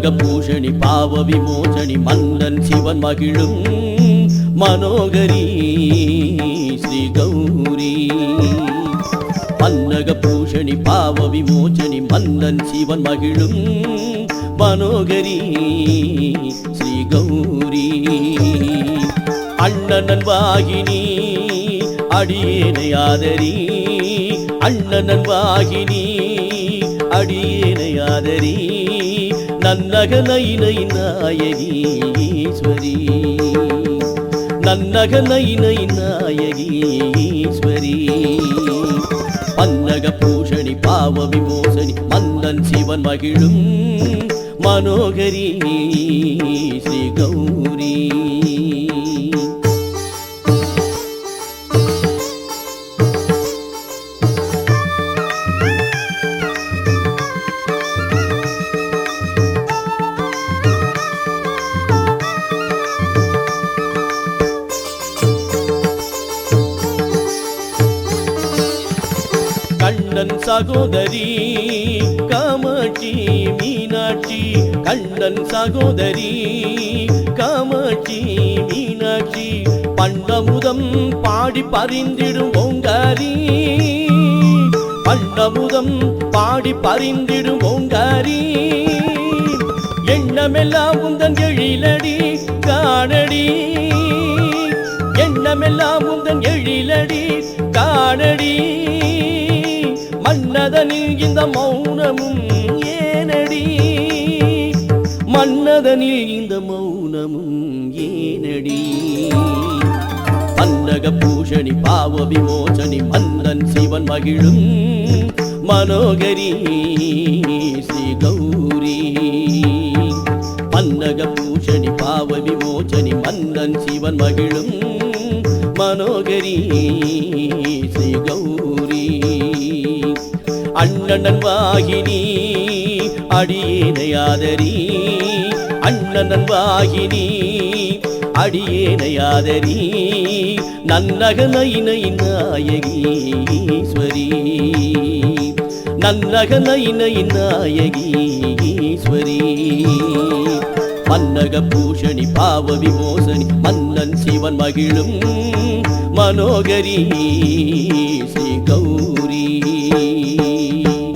பன்னக பூஷணி பாவ விமோசனி மன்னன் சிவன் மகிழும் மனோகரி ஸ்ரீ கௌரி பன்னக பூஷணி பாவ விமோசனி மன்னன் சிவன் மகிழும் மனோகரி ஸ்ரீ கௌரி அண்ணனன் வாகினி அடியேனை ஆதரி அண்ணனன் வாகினி அடியேனை ஆதரி நன்னக நயினை நாயகி ஈஸ்வரி நன்னக நயினை நாயகி ஈஸ்வரி பன்னக பூஷணி பாவ விமோசனி மன்னன் சிவன் மகிழும் மனோகரி ஸ்ரீ கௌரி கண்ணன் சகோதரி காமாட்சி மீனாட்சி கண்ணன் சகோதரி காமாட்சி மீனாட்சி பண்டமுதம் பாடி பறிந்திடும் ஓங்காரி பண்டமுதம் பாடி பறிந்திடும் ஓங்காரி எண்ணமெல்லாம் உந்தன் எழிலடி காணடி எண்ணமெல்லாம் உந்தன் எழிலடி காணடி மன்னதனில் இந்த மௌனமும் ஏனடி மன்னதனில் இந்த மௌனமும் ஏனடி பன்னக பூஷணி பாவ விமோசனி மன்னன் சிவன் மகிழும் மனோகரி ஸ்ரீ கௌரி பன்னக பூஷணி பாவ விமோசனி மன்னன் சிவன் மகிழும் மனோகரி ஸ்ரீ கௌரி அண்ணனன் வாகினி அடியேனை ஆதரி அண்ணனன் வாகினி அடியேனை ஆதரி நன்னக நயினை நாயகி ஈஸ்வரி நன்னக நயினை நாயகி ஈஸ்வரி பன்னக பூஷணி பாவ விமோசனி மன்னன் சிவன் மகிழும் மனோகரி ஸ்ரீ கௌரி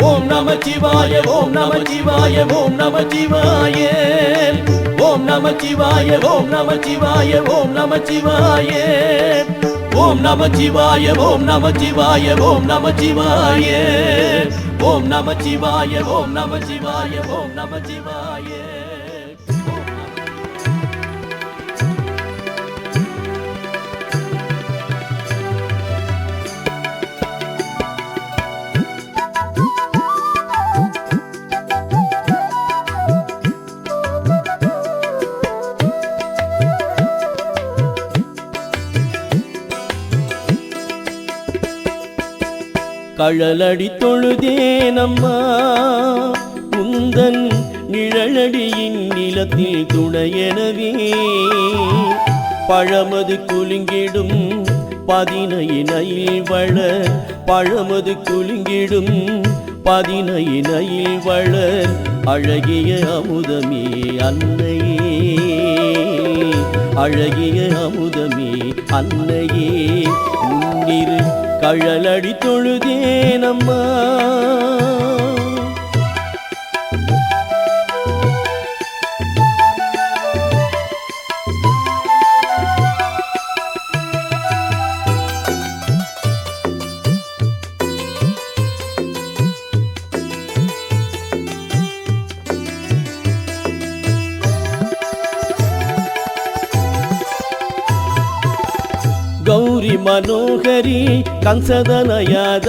ஓம் நம சிவாய ஓம் நம சிவாய ஓம் நம சிவாய ஓம் நம சிவாய ஓம் நம சிவாய ஓம் நம சிவாய ஓம் நம சிவாய ஓம் நம சிவாய ஓம் நம சிவாய ஓம் நம சிவாய ஓம் நம சிவாய ஓம் நம சிவாய கழலடி தொழுதேனம்மா உந்தன் நிழலடியின் நிலத்தில் துணையெனவே பழமது குலுங்கிடும் பதினையினையில் வளர் பழமது குலுங்கிடும் பதினையினையில் வளர் அழகிய அமுதமே அன்னையே அழகிய அமுதமே அன்னையே முன்னிரு கழலடி தொழுதேனம்மா ಗೌರಿ ಮನೋಹರಿ ಕಂಸದನಯಾದ